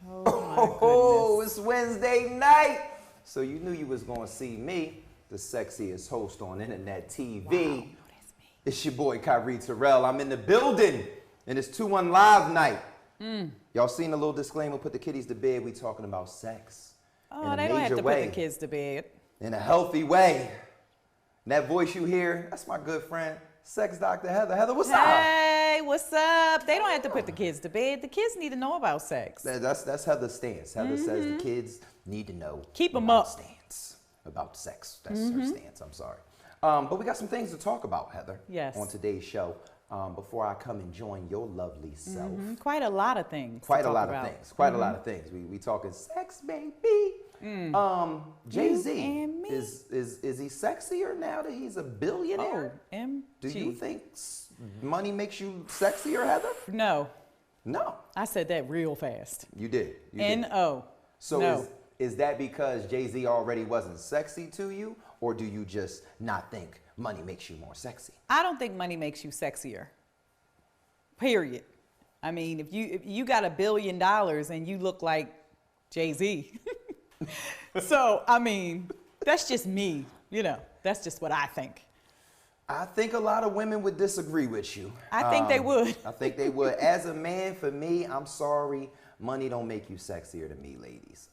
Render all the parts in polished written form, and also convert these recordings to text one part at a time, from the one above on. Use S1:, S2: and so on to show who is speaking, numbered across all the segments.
S1: Oh, it's Wednesday night. So you knew you was gonna see me, the sexiest host on internet TV.
S2: Wow, that's me.
S1: It's your boy Kyrie Terrell. I'm in the building, and it's 2-1 live night. Y'all seen the little disclaimer? Put the kiddies to bed. We talking about sex.
S2: Oh, they don't have to put the kids to bed.
S1: In a healthy way. And that voice you hear, that's my good friend, Sex Dr. Heather. Heather, what's up?
S2: Hey, what's up? They don't have to put the kids to bed. The kids need to know about sex.
S1: That's Heather's stance. Heather says the kids need to know.
S2: Keep them up.
S1: Stance about sex. That's her stance. I'm sorry. But we got some things to talk about, Heather.
S2: Yes.
S1: On today's show. Before I come and join your lovely self.
S2: Quite a lot of things.
S1: Quite a lot of things. Quite a lot of things. We talking sex, baby. Jay-Z, is he sexier now that he's a billionaire?
S2: OMG.
S1: Do you think money makes you sexier, Heather?
S2: No.
S1: No.
S2: I said that real fast.
S1: You did.
S2: N-O.
S1: So
S2: no.
S1: is that because Jay-Z already wasn't sexy to you, or do you just not think money makes you more sexy?
S2: I don't think money makes you sexier. Period. I mean, if you got $1 billion and you look like Jay-Z. So, I mean, that's just me. You know, that's just what I think.
S1: I think a lot of women would disagree with you.
S2: I think they would.
S1: I think they would. As a man, for me, I'm sorry, money don't make you sexier to me, ladies.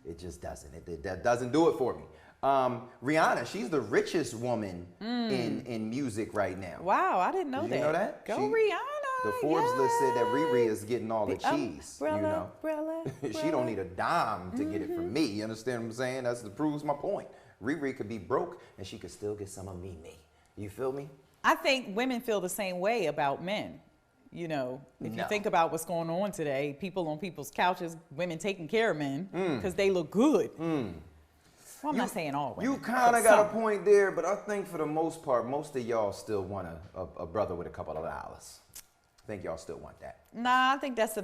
S1: It just doesn't. It doesn't do it for me. Rihanna, she's the richest woman in music right now.
S2: Wow, I didn't know
S1: Did
S2: that.
S1: you know that?
S2: Go Rihanna.
S1: The Forbes list said that Riri is getting all the cheese.
S2: Umbrella.
S1: She don't need a dime to get it from me. You understand what I'm saying? That proves my point. Riri could be broke and she could still get some of me. You feel me?
S2: I think women feel the same way about men. You know, if you think about what's going on today, people on people's couches, women taking care of men because they look good. Well, I'm not saying all women.
S1: You kind of got a point there, but I think for the most part, most of y'all still want a brother with a couple of dollars. I think y'all still want that.
S2: Nah, I think that's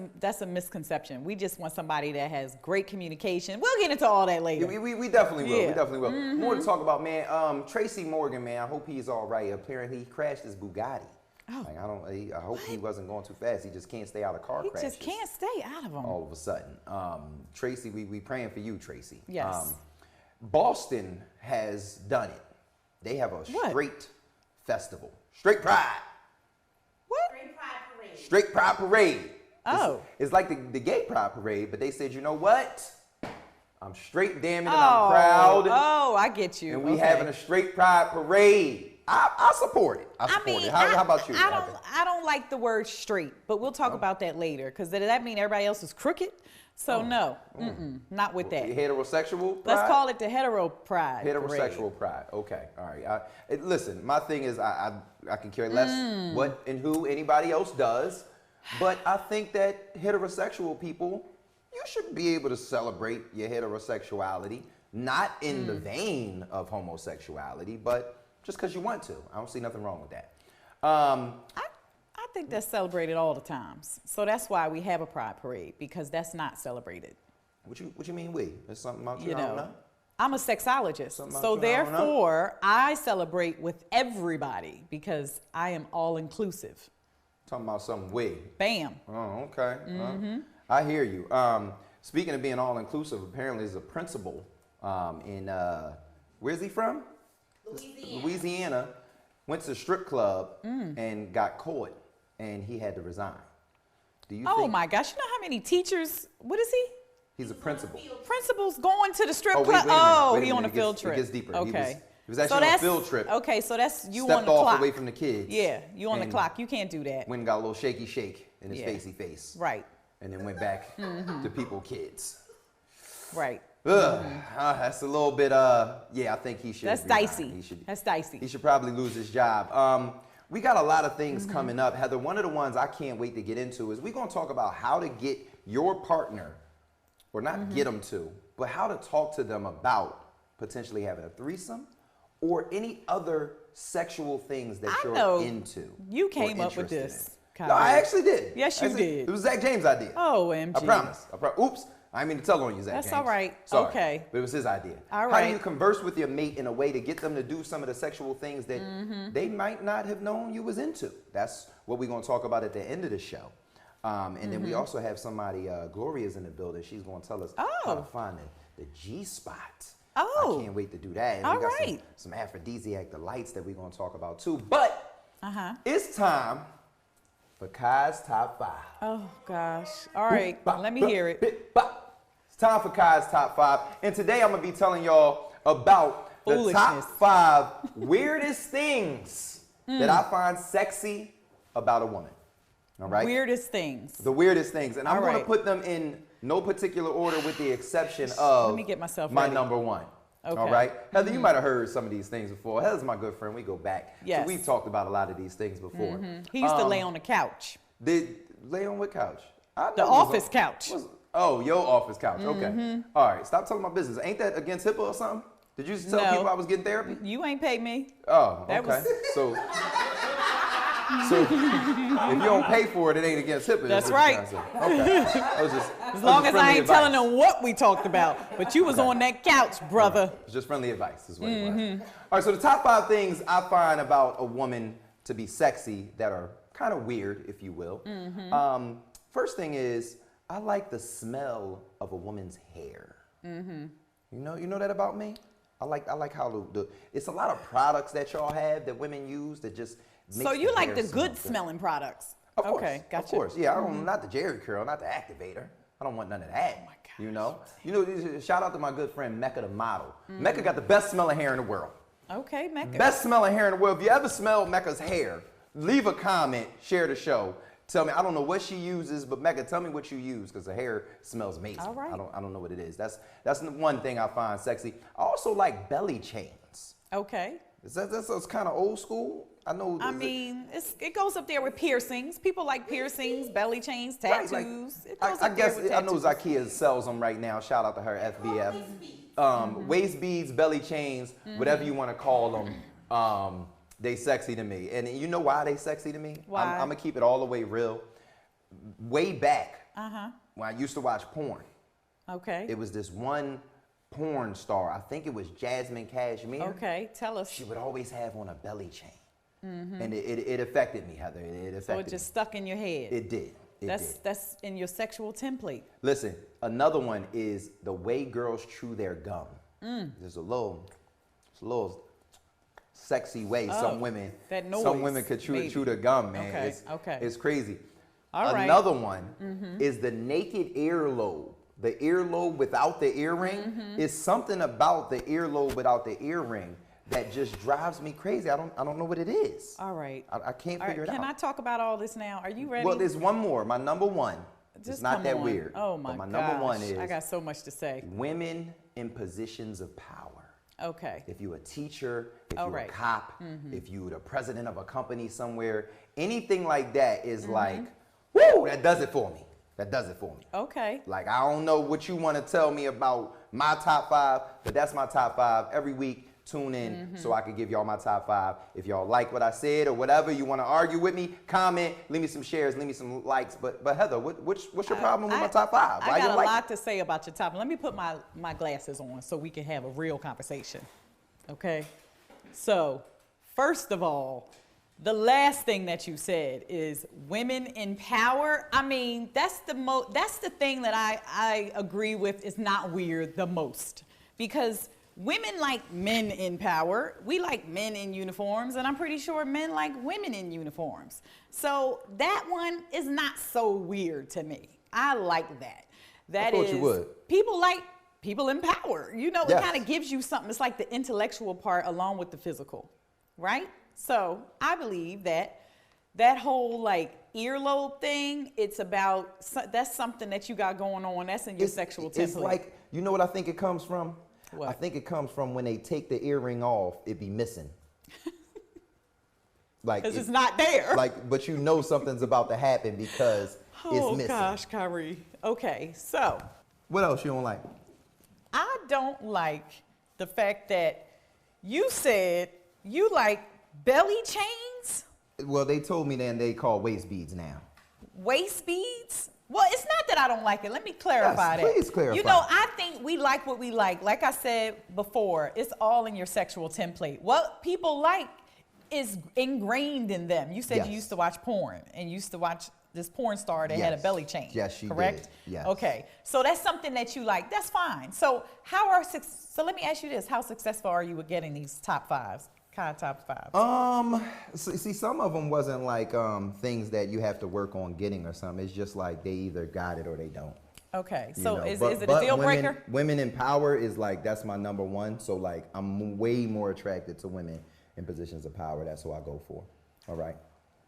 S2: a misconception. We just want somebody that has great communication. We'll get into all that later.
S1: Yeah, we definitely will. Yeah. We definitely will. More to talk about, man. Tracy Morgan, man. I hope he's all right. Apparently, he crashed his Bugatti.
S2: Oh.
S1: Like, I hope he wasn't going too fast. He just can't stay out of car crashes.
S2: He just can't stay out of them.
S1: All of a sudden. Tracy, we praying for you, Tracy.
S2: Yes.
S1: Boston has done it. They have a
S2: What?
S1: straight festival. Straight Pride.
S2: What?
S1: Straight Pride Parade.
S2: Oh.
S1: It's like the gay Pride Parade, but they said, you know what? I'm straight, damn it, and I'm proud.
S2: Oh, I get you.
S1: And we having a straight Pride Parade. I support it. I support it. How about you?
S2: I don't like the word straight, but we'll talk about that later. Because does that mean everybody else is crooked? So no, not with that.
S1: Heterosexual pride?
S2: Let's call it the hetero pride.
S1: Heterosexual pride. Okay. All right. Listen, my thing is I can care less what and who anybody else does. But I think that heterosexual people, you should be able to celebrate your heterosexuality, not in the vein of homosexuality, but just because you want to. I don't see nothing wrong with that.
S2: I think that's celebrated all the times. So that's why we have a pride parade, because that's not celebrated.
S1: What you mean we? There's something about you I don't know?
S2: I'm a sexologist. So therefore, I celebrate with everybody because I am all inclusive.
S1: Talking about something we.
S2: Bam.
S1: Oh, okay. I hear you. Speaking of being all inclusive, apparently there's a principal in where's he from? Louisiana. Went to the strip club and got caught, and he had to resign. Do you think?
S2: My gosh! You know how many teachers? What is he?
S1: He's a principal.
S2: Principal's going to the strip club.
S1: Wait a minute.
S2: He on a field trip.
S1: It gets deeper.
S2: Okay.
S1: He was actually on a field trip.
S2: Okay, so that's you
S1: Stepped
S2: on the
S1: off
S2: clock.
S1: away from the kids.
S2: Yeah, you on the clock. You can't do that.
S1: Went and got a little shaky shake in his facey face.
S2: Right.
S1: And then went back to people kids.
S2: Right.
S1: That's a little bit, I think he should.
S2: That's dicey. That's dicey.
S1: He should probably lose his job. We got a lot of things coming up. Heather, one of the ones I can't wait to get into is we're going to talk about how to get your partner, or not get them to, but how to talk to them about potentially having a threesome or any other sexual things that you're into.
S2: You came up with this.
S1: No, I actually did.
S2: Yes, you did.
S1: It was Zach James' idea.
S2: Oh, MG.
S1: I promise. Oops. I didn't mean to tell on you, Zach James.
S2: That's all right.
S1: Sorry.
S2: Okay.
S1: But it was his idea.
S2: All right.
S1: How do you converse with your mate in a way to get them to do some of the sexual things that they might not have known you was into? That's what we're going to talk about at the end of the show. And then we also have somebody, Gloria's in the building. She's going to tell us how to find the G-spot.
S2: Oh.
S1: I can't wait to do that. And
S2: All
S1: we got
S2: right.
S1: some aphrodisiac delights that we're going to talk about too. But it's time for Kai's Top 5.
S2: Oh, gosh. All right. Let me hear it.
S1: It's time for Kai's Top 5. And today I'm going to be telling y'all about the top 5 weirdest things that I find sexy about a woman. All right?
S2: Weirdest things.
S1: The weirdest things. And I'm going to put them in no particular order with the exception of
S2: Let me get myself
S1: my
S2: ready.
S1: number 1.
S2: Okay.
S1: All right? Heather, you might have heard some of these things before. Heather's my good friend. We go back.
S2: Yes.
S1: So we've talked about a lot of these things before.
S2: He used to lay on the couch.
S1: Did lay on what couch?
S2: The office couch.
S1: Oh, your office couch. Okay. All right. Stop telling my business. Ain't that against HIPAA or something? Did you tell people I was getting therapy?
S2: You ain't paid me.
S1: Oh, okay. So if you don't pay for it, it ain't against HIPAA.
S2: That's right.
S1: Okay.
S2: As long as I ain't telling them what we talked about. But you was on that couch, brother.
S1: It's just friendly advice is what it was. All right, so the top 5 things I find about a woman to be sexy that are kind of weird, if you will. First thing is, I like the smell of a woman's hair. You know that about me? I like how it's a lot of products that y'all have that women use that just makes
S2: So you like the
S1: smell
S2: good smelling products?
S1: Of course,
S2: okay, gotcha.
S1: Of course, yeah. I don't not the Jerry curl, not the activator. I don't want none of that.
S2: Oh my gosh.
S1: You know. Shout out to my good friend Mecca the model. Mecca got the best smelling hair in the world.
S2: Okay, Mecca.
S1: Best smelling hair in the world. If you ever smelled Mecca's hair, leave a comment, share the show. Tell me, I don't know what she uses, but Mecca, tell me what you use because the hair smells amazing.
S2: All right.
S1: I don't know what it is. That's the one thing I find sexy. I also like belly chains.
S2: Okay.
S1: That's kind of old school. I know.
S2: I mean, it goes up there with piercings. People like piercings, belly chains, tattoos.
S1: Right,
S2: it goes
S1: I
S2: up
S1: guess
S2: there with
S1: I know
S2: tattoos.
S1: Zakia sells them right now. Shout out to her, FBF. Waist beads, belly chains, whatever you want to call them. They sexy to me. And you know why they sexy to me?
S2: Why?
S1: I'm going to keep it all the way real. Way back when I used to watch porn,
S2: Okay.
S1: it was this one porn star. I think it was Jasmine Cashmere.
S2: Okay, tell us.
S1: She would always have on a belly chain. And it affected me, Heather. It affected
S2: So it just stuck in your head.
S1: me. It did. It did.
S2: That's in your sexual template.
S1: Listen, another one is the way girls chew their gum. There's a little sexy way some women could chew their gum, man.
S2: Okay.
S1: It's crazy.
S2: All right.
S1: Another one is the naked earlobe. The earlobe without the earring is something about the earlobe without the earring that just drives me crazy. I don't know what it is.
S2: All right.
S1: I can't figure it out.
S2: Can I talk about all this now? Are you ready?
S1: Well, there's one more. My number 1.
S2: Just
S1: it's not
S2: come
S1: that
S2: on.
S1: weird.
S2: Oh my
S1: but my
S2: gosh.
S1: number 1 is
S2: I got so much to say.
S1: women in positions of power.
S2: Okay.
S1: If you're a teacher, if
S2: All
S1: you're
S2: right.
S1: a cop, if you're the president of a company somewhere, anything like that is like, woo, that does it for me. That does it for me.
S2: Okay.
S1: Like, I don't know what you want to tell me about my top 5, but that's my top 5. Every week, tune in so I can give y'all my top 5. If y'all like what I said or whatever, you want to argue with me, comment, leave me some shares, leave me some likes. But Heather, what's your problem with my top 5?
S2: I got a lot to say about your top. Let me put my glasses on so we can have a real conversation. Okay? So, first of all, the last thing that you said is women in power. I mean, that's the thing that I agree with is not weird the most. Because women like men in power. We like men in uniforms, and I'm pretty sure men like women in uniforms. So that one is not so weird to me. I like that.
S1: I thought you would.
S2: People like people in power. You know,
S1: Yes.
S2: it kind of gives you something. It's like the intellectual part along with the physical, right? So I believe that whole like earlobe thing, it's about, that's something that you got going on. That's in your sexual template.
S1: It's like, you know what I think it comes from?
S2: What?
S1: I think it comes from when they take the earring off, it be missing. Like
S2: because it's not there.
S1: Like, but you know something's about to happen because it's missing.
S2: Oh gosh, Kyrie. Okay, so
S1: What else you don't like?
S2: I don't like the fact that you said you like belly chains,
S1: Well, they told me then they call waist beads now.
S2: waist beads. Well, it's not that I don't like it. Let me clarify
S1: Yes,
S2: that.
S1: please clarify.
S2: You know, I think we like what we like. Like I said before, it's all in your sexual template. What people like is ingrained in them. You said
S1: Yes.
S2: you used to watch porn and used to watch this porn star that had a
S1: Yes.
S2: belly chain.
S1: Yes, she
S2: correct?
S1: did. Yes.
S2: Okay. So that's something that you like. That's fine. So so let me ask you this: how successful are you with getting these top fives? Kind of top fives.
S1: See, some of them wasn't like things that you have to work on getting or something. It's just like they either got it or they don't.
S2: Okay.
S1: You
S2: So
S1: know,
S2: is it a
S1: but
S2: deal breaker?
S1: Women in power is like, that's my number one. So like, I'm way more attracted to women in positions of power. That's who I go for. All right.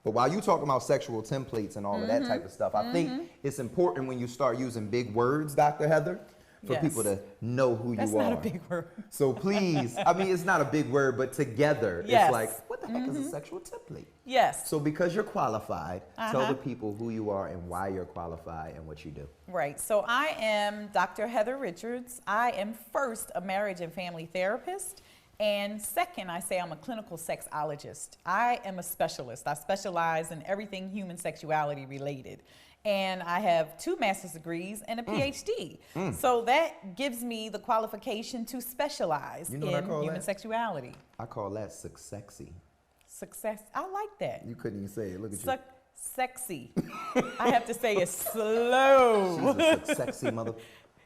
S1: But while you talking about sexual templates and all of that type of stuff, I think it's important when you start using big words, Dr. Heather, for
S2: Yes.
S1: people to know who
S2: That's
S1: you are.
S2: not a big word.
S1: So please, I mean, it's not a big word, but together,
S2: Yes.
S1: it's like, what the heck is a sexual template?
S2: Yes.
S1: So because you're qualified, tell the people who you are and why you're qualified and what you do.
S2: Right. So I am Dr. Heather Richards. I am first a marriage and family therapist. And second, I say I'm a clinical sexologist. I am a specialist. I specialize in everything human sexuality related. And I have 2 master's degrees and a PhD. So that gives me the qualification to specialize
S1: You know what I
S2: in
S1: call
S2: human
S1: that?
S2: sexuality.
S1: I call that successy.
S2: Success. I like that.
S1: You couldn't even say it. Look at you.
S2: Sexy. I have to say it slow.
S1: She's a sexy mother.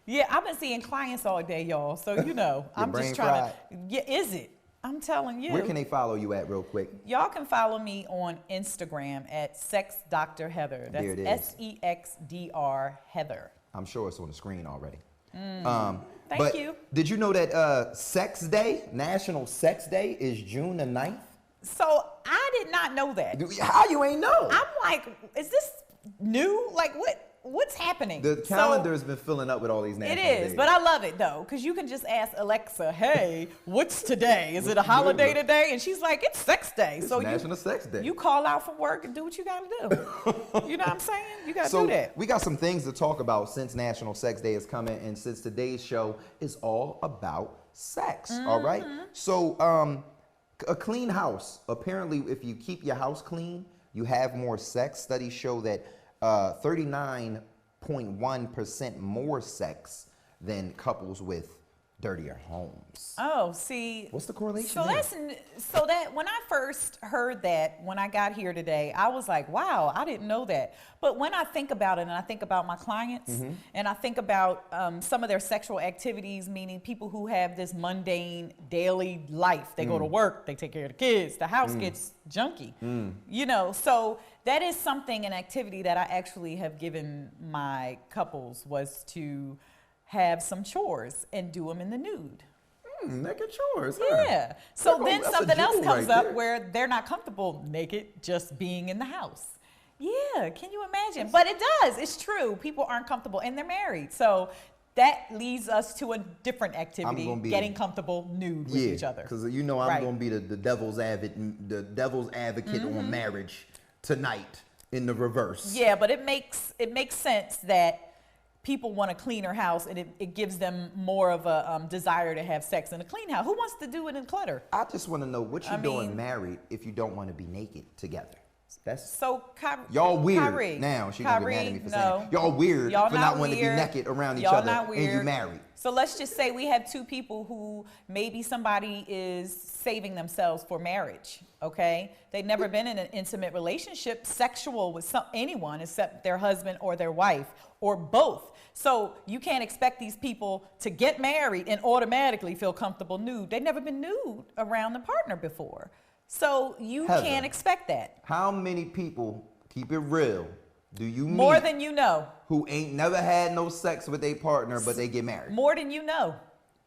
S2: Yeah, I've been seeing clients all day, y'all. So, you know, I'm
S1: brain
S2: just trying to. Yeah, is it? I'm telling you.
S1: Where can they follow you at real quick?
S2: Y'all can follow me on Instagram at SexDrHeather. That's
S1: There it is.
S2: SEXDR Heather.
S1: I'm sure it's on the screen already.
S2: Thank you.
S1: Did you know that Sex Day, National Sex Day, is June the 9th?
S2: So I did not know that.
S1: How you ain't know?
S2: I'm like, is this new? Like, what's happening?
S1: The calendar has been filling up with all these
S2: It
S1: national
S2: is,
S1: days.
S2: but I love it though, because you can just ask Alexa, hey, what's today? Is it a holiday today? And she's like, it's Sex Day.
S1: It's
S2: So
S1: National Sex Day.
S2: you call out from work and do what you got to do. You know what I'm saying? You got to
S1: So
S2: do that.
S1: we got some things to talk about since National Sex Day is coming, and since today's show is all about sex. All right. So a clean house. Apparently, if you keep your house clean, you have more sex. Studies show that 39.1% more sex than couples with dirtier homes.
S2: Oh, see.
S1: What's the correlation
S2: So
S1: there?
S2: so that when I first heard that, when I got here today, I was like, wow, I didn't know that. But when I think about it, and I think about my clients, and I think about some of their sexual activities, meaning people who have this mundane daily life. They go to work, they take care of the kids, the house gets junky. You know, so that is something, an activity that I actually have given my couples, was to have some chores and do them in the nude.
S1: Naked chores. Huh?
S2: Yeah. So then
S1: That's a
S2: something else
S1: jewel
S2: comes
S1: right
S2: up
S1: there.
S2: where they're not comfortable naked just being in the house. Yeah, can you imagine? But it does. It's true. People aren't comfortable and they're married. So that leads us to a different activity,
S1: gonna be
S2: getting comfortable nude with each other.
S1: Because you know I'm
S2: Right.
S1: going to be the devil's advocate on marriage tonight in the reverse.
S2: Yeah, but it makes sense that people want a cleaner house, and it gives them more of a desire to have sex in a clean house. Who wants to do it in clutter?
S1: I just want to know what you're doing
S2: mean-
S1: married if you don't want to be naked together. That's
S2: So
S1: y'all weird
S2: Kyrie,
S1: now. She's gonna get mad at me for saying
S2: no.
S1: that. Y'all weird
S2: Y'all
S1: for not wanting to be
S2: weird.
S1: naked around each
S2: Y'all
S1: other,
S2: not
S1: and you
S2: weird.
S1: married.
S2: So let's just say we have 2 people who maybe somebody is saving themselves for marriage. Okay, they've never been in an intimate relationship, sexual with anyone except their husband or their wife or both. So you can't expect these people to get married and automatically feel comfortable nude. They've never been nude around the partner before. So you
S1: Heather,
S2: can't expect that.
S1: How many people, keep it real, do you meet
S2: More than you know.
S1: who ain't never had no sex with a partner but they get married?
S2: More than you know.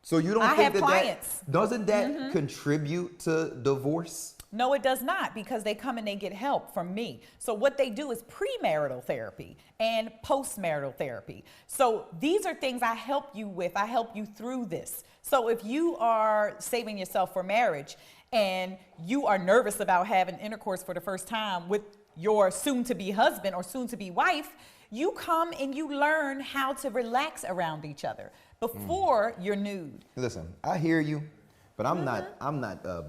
S1: So you don't
S2: I
S1: think
S2: have clients.
S1: doesn't that contribute to divorce?
S2: No, it does not, because they come and they get help from me. So what they do is premarital therapy and postmarital therapy. So these are things I help you with. I help you through this. So if you are saving yourself for marriage and you are nervous about having intercourse for the first time with your soon-to-be husband or soon-to-be wife, you come and you learn how to relax around each other before you're nude.
S1: Listen, I hear you, but I'm not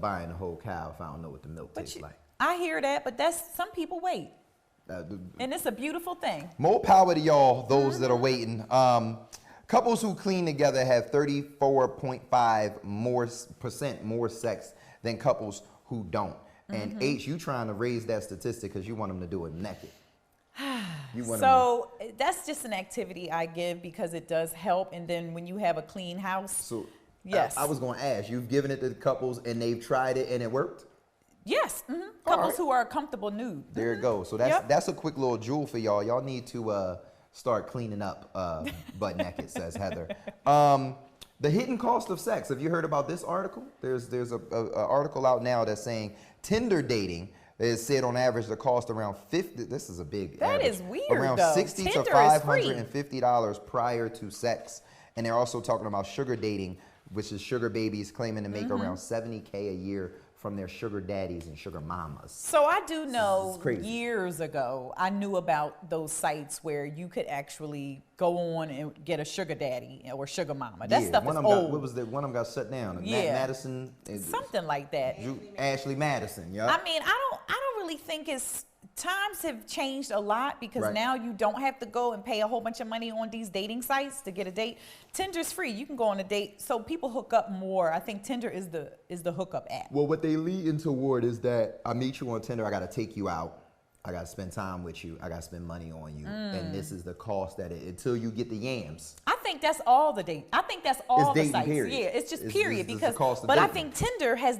S1: buying a whole cow if I don't know what the milk tastes like.
S2: I hear that, but some people wait. And it's a beautiful thing.
S1: More power to y'all, those that are waiting. Couples who clean together have 34.5% more sex than couples who don't. And H, you trying to raise that statistic because you want them to do it naked. You want
S2: So that's just an activity I give because it does help. And then when you have a clean house,
S1: So
S2: yes.
S1: I was going to ask, you've given it to couples and they've tried it and it worked?
S2: Yes. Couples who are comfortable nude.
S1: There it goes. So that's a quick little jewel for y'all. Y'all need to start cleaning up butt naked, says Heather. The hidden cost of sex. Have you heard about this article? There's a article out now that's saying Tinder dating is said on average the cost around 50. This is a big
S2: That
S1: average,
S2: is weird,
S1: around
S2: though.
S1: 60
S2: Tinder
S1: to
S2: is free.
S1: $550 prior to sex. And they're also talking about sugar dating, which is sugar babies claiming to make around $70K a year from their sugar daddies and sugar mamas.
S2: So I do know
S1: crazy.
S2: years ago, I knew about those sites where you could actually go on and get a sugar daddy or sugar mama. That stuff is old.
S1: What was that? One of them got shut down.
S2: Yeah.
S1: Madison.
S2: Something like that.
S1: Ashley Madison. Yeah.
S2: I mean, I don't really think times have changed a lot because now you don't have to go and pay a whole bunch of money on these dating sites to get a date. Tinder's free. You can go on a date. So people hook up more. I think Tinder is the hookup app.
S1: Well, what they lead toward is that I meet you on Tinder. I got to take you out. I got to spend time with you. I got to spend money on you. And this is the cost until you get the yams.
S2: I think that's all the date. I think that's all the sites.
S1: Period.
S2: Yeah, it's just period.
S1: It's the cost of
S2: but I
S1: dating.
S2: think Tinder has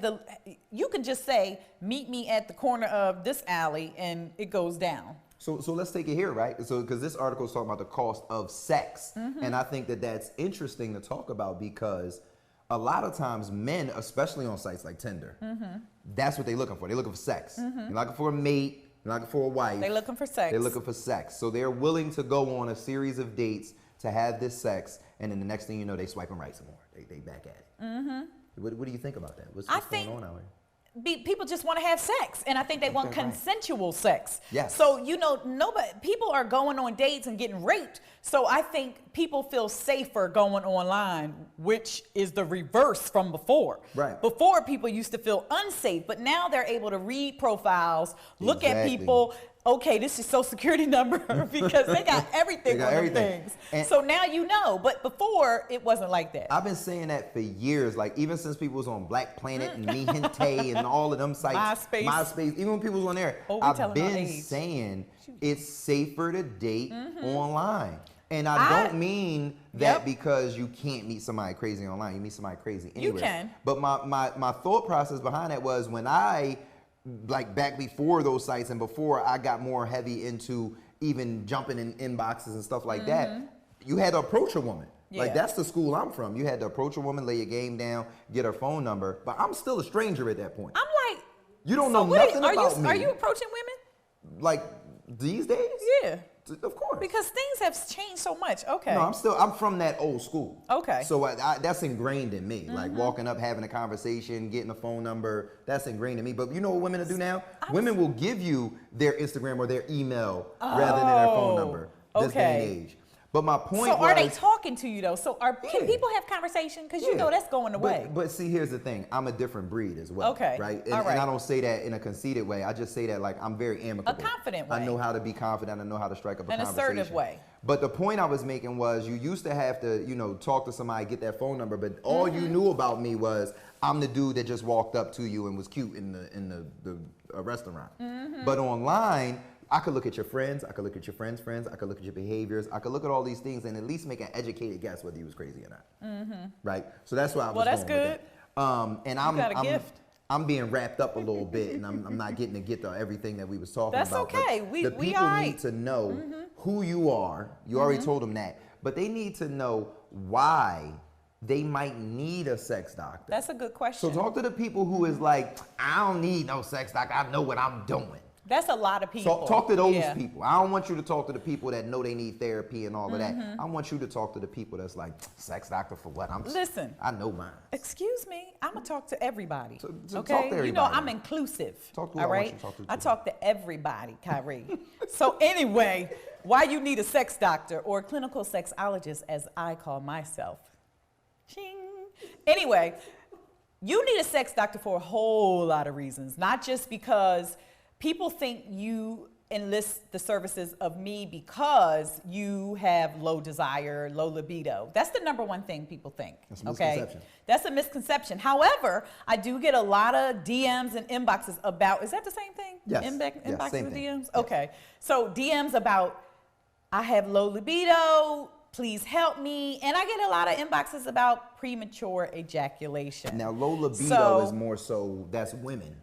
S2: you can just say, meet me at the corner of this alley and it goes down.
S1: So let's take it here, right? So because this article is talking about the cost of sex. And I think that's interesting to talk about because a lot of times men, especially on sites like Tinder, that's what they're looking for. They're looking for sex. They're looking for a mate. They're looking for a wife.
S2: They're looking for sex.
S1: They're looking for sex. So they're willing to go on a series of dates to have this sex, and then the next thing you know, they swiping right some more. They back at it. What do you think about that? What's going on out here?
S2: People just want to have sex, and I think they want consensual sex.
S1: Yes.
S2: So people are going on dates and getting raped. So I think people feel safer going online, which is the reverse from before.
S1: Right.
S2: Before people used to feel unsafe, but now they're able to read profiles, look at people. Okay, this is social security number because they got everything on them things. And so now you know, but before it wasn't like that.
S1: I've been saying that for years, like even since people was on Black Planet and Me Hente and all of them sites. MySpace, even when people was on there, I've been saying it's safer to date online. And I don't mean that because you can't meet somebody crazy online. You meet somebody crazy anywhere.
S2: You can.
S1: But my thought process behind that was when I like back before those sites and before I got more heavy into even jumping in inboxes and stuff like that, you had to approach a woman.
S2: Yeah.
S1: Like that's the school I'm from. You had to approach a woman, lay your game down, get her phone number. But I'm still a stranger at that point.
S2: I'm like,
S1: you don't know nothing about me.
S2: Are you approaching women?
S1: Like these days?
S2: Yeah.
S1: Of course.
S2: Because things have changed so much. Okay.
S1: No, I'm from that old school.
S2: Okay.
S1: So that's ingrained in me. Like walking up, having a conversation, getting a phone number, that's ingrained in me. But you know what women will do now? Women will give you their Instagram or their email rather than their phone number. This day and age. But my point
S2: So are they talking to you though? So can people have conversation? Because you know that's going away.
S1: But see, here's the thing. I'm a different breed as well.
S2: Okay.
S1: Right? And I don't say that in a conceited way. I just say that like I'm very amicable.
S2: A confident way.
S1: I know how to be confident. I know how to strike up a conversation.
S2: An assertive way.
S1: But the point I was making was you used to have to, talk to somebody, get that phone number, but all you knew about me was I'm the dude that just walked up to you and was cute in the restaurant. But online, I could look at your friends, I could look at your friends' friends, I could look at your behaviors, I could look at all these things and at least make an educated guess whether you was crazy or not. Right? So that's why I was
S2: that's
S1: going
S2: good.
S1: with that. And I'm
S2: got a gift.
S1: I'm being wrapped up a little bit and I'm not getting to get to everything that we was talking
S2: That's
S1: about.
S2: okay.
S1: But
S2: We
S1: the people
S2: all right.
S1: need to know who you are. You already told them that. But they need to know why they might need a sex doctor.
S2: That's a good question.
S1: So talk to the people who is like, I don't need no sex doctor. I know what I'm doing.
S2: That's a lot of people.
S1: Talk to those people. I don't want you to talk to the people that know they need therapy and all of that. I want you to talk to the people that's like, sex doctor for what?
S2: Listen.
S1: I know mine.
S2: Excuse me. I'm going to talk to everybody.
S1: So
S2: okay?
S1: talk to everybody.
S2: I'm inclusive.
S1: Talk to who
S2: all
S1: I want
S2: right?
S1: you to talk to,
S2: I
S1: too.
S2: talk to everybody, Kyrie. So anyway, why you need a sex doctor or clinical sexologist, as I call myself. Ching. Anyway, you need a sex doctor for a whole lot of reasons, not just because people think you enlist the services of me because you have low desire, low libido. That's the number one thing people think.
S1: That's a misconception.
S2: That's a misconception. However, I do get a lot of DMs and inboxes about, is that the same thing?
S1: Yes.
S2: Inboxes
S1: Yes, same
S2: and
S1: thing.
S2: DMs?
S1: Yes.
S2: Okay. So DMs about I have low libido. Please help me. And I get a lot of inboxes about premature ejaculation.
S1: Now, low libido is more so, that's women.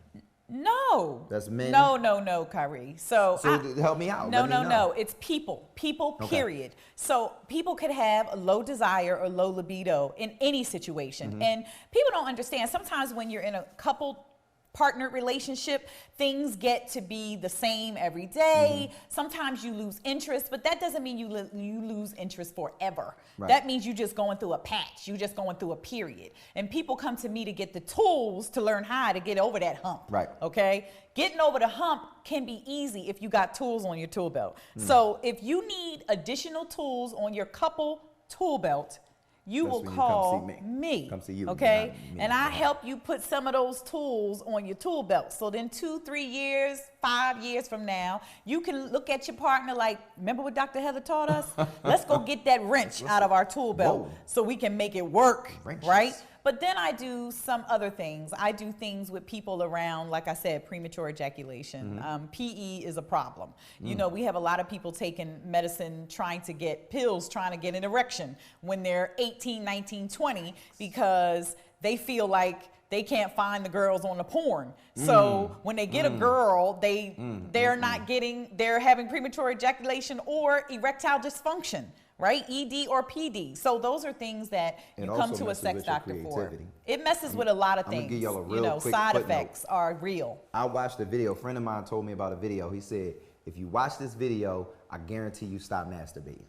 S2: No.
S1: That's men?
S2: No, Kyrie. So
S1: help me out.
S2: No. It's people. People, period. So people could have a low desire or low libido in any situation. And people don't understand. Sometimes when you're in a couple partner relationship, things get to be the same every day. Sometimes you lose interest, but that doesn't mean you lose interest forever. Right. That means you're just going through a patch. You're just going through a period. And people come to me to get the tools to learn how to get over that hump.
S1: Right.
S2: Okay? Getting over the hump can be easy if you got tools on your tool belt. So if you need additional tools on your couple tool belt, you will call me.
S1: Come see you.
S2: Okay? And I help you put some of those tools on your tool belt. So then 2, 3 years, 5 years from now, you can look at your partner like, remember what Dr. Heather taught us? Let's go get that wrench out of our tool belt so we can make it work, right? But then I do some other things. I do things with people around, like I said, premature ejaculation. PE is a problem. You know, we have a lot of people taking medicine, trying to get pills, trying to get an erection when they're 18, 19, 20, because they feel like they can't find the girls on the porn. So when they get a girl, they're having premature ejaculation or erectile dysfunction. Right? ED or PD. So those are things that you come to a sex doctor for. It messes with a lot of things.
S1: I'm gonna give y'all a real quick
S2: side effects are real.
S1: I watched a video. A friend of mine told me about a video. He said, if you watch this video, I guarantee you stop masturbating.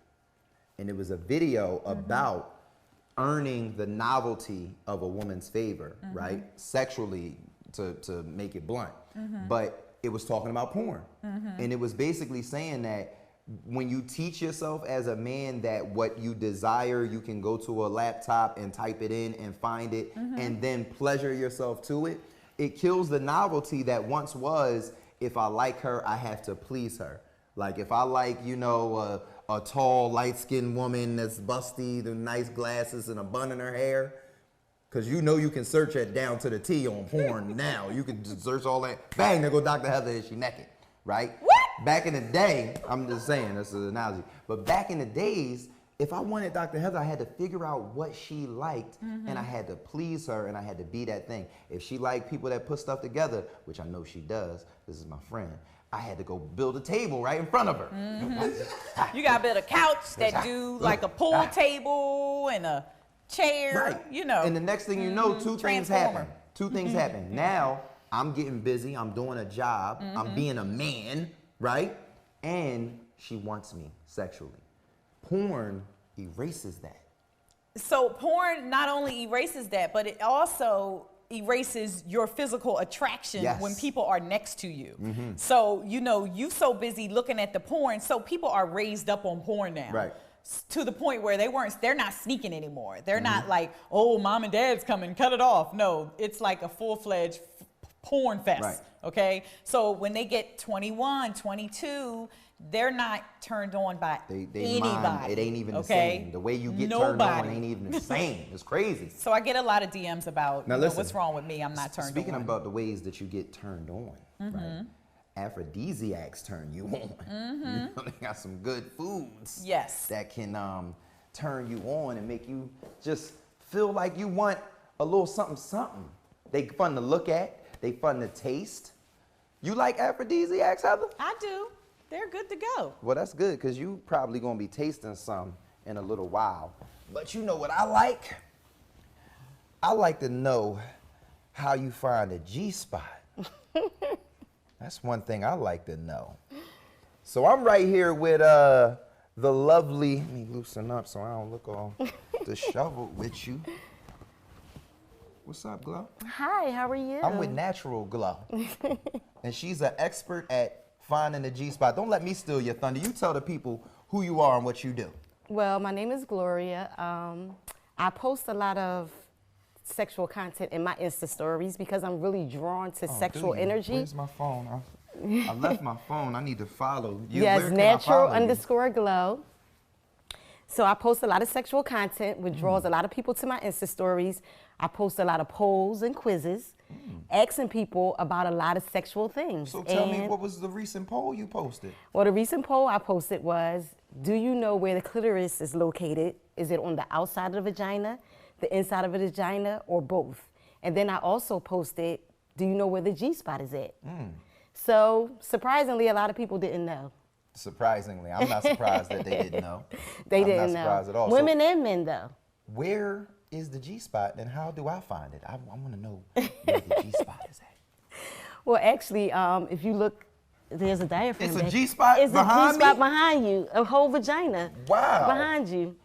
S1: And it was a video about earning the novelty of a woman's favor, right? Sexually, to make it blunt. But it was talking about porn. And it was basically saying that when you teach yourself as a man that what you desire, you can go to a laptop and type it in and find it and then pleasure yourself to it, it kills the novelty that once was, if I like her, I have to please her. Like if I like, you know, a tall, light-skinned woman that's busty, the nice glasses and a bun in her hair, because you know you can search it down to the T on porn now. You can just search all that. Bang, there go Dr. Heather, is she naked, right?
S2: What?
S1: Back in the day, I'm just saying, that's an analogy, but back in the days, if I wanted Dr. Heather, I had to figure out what she liked, and I had to please her, and I had to be that thing. If she liked people that put stuff together, which I know she does, this is my friend, I had to go build a table right in front of her.
S2: You got to build a couch that do like a pool table and a chair, you know.
S1: And the next thing you know, two things happen. Two things happen. Now, I'm getting busy, I'm doing a job, I'm being a man, right? And she wants me sexually. Porn erases that.
S2: So porn not only erases that, but it also erases your physical attraction when people are next to you. So, you know, you so busy looking at the porn, so people are raised up on porn now.
S1: Right.
S2: To the point where they're not sneaking anymore. They're not like, oh, mom and dad's coming, cut it off. No, it's like a full-fledged porn fest, okay? So when they get 21, 22, they're not turned on by anybody.
S1: Mind, it ain't even the same. The way you get turned on ain't even the same. It's crazy.
S2: So I get a lot of DMs about,
S1: now, listen,
S2: what's wrong with me? I'm not turned on.
S1: Speaking about the ways that you get turned on, right? Aphrodisiacs turn you on. You know, they got some good foods that can turn you on and make you just feel like you want a little something, something. They fun to look at. They fun to taste. You like aphrodisiacs, Heather?
S2: I do. They're good to go.
S1: Well, that's good, because you probably going to be tasting some in a little while. But you know what I like? I like to know how you find a G-spot. That's one thing I like to know. So I'm right here with the lovely, let me loosen up so I don't look all disheveled with you. What's up, Glow?
S3: Hi, how are you?
S1: I'm with Natural Glow. And she's an expert at finding the G-spot. Don't let me steal your thunder. You tell the people who you are and what you do.
S3: Well, my name is Gloria. I post a lot of sexual content in my Insta stories because I'm really drawn to sexual energy.
S1: Where's my phone? I left my phone. I need to follow you.
S3: Yes, Natural_Glow. So I post a lot of sexual content, which draws a lot of people to my Insta stories. I post a lot of polls and quizzes, asking people about a lot of sexual things.
S1: So tell me, what was the recent poll you posted?
S3: Well, the recent poll I posted was, do you know where the clitoris is located? Is it on the outside of the vagina, the inside of the vagina, or both? And then I also posted, do you know where the G-spot is at? So surprisingly, a lot of people didn't know.
S1: Surprisingly, I'm not surprised that they didn't know.
S3: They
S1: I'm
S3: didn't
S1: not
S3: know.
S1: surprised at all.
S3: Women
S1: So
S3: and men, though.
S1: where is the G-spot and how do I find it? I want to know where the G-spot is at.
S3: Well, actually, if you look, there's a diaphragm.
S1: It's a
S3: back-
S1: G-spot
S3: It's
S1: behind
S3: a G-spot
S1: me?
S3: behind you, a whole vagina.
S1: Wow.
S3: Behind you.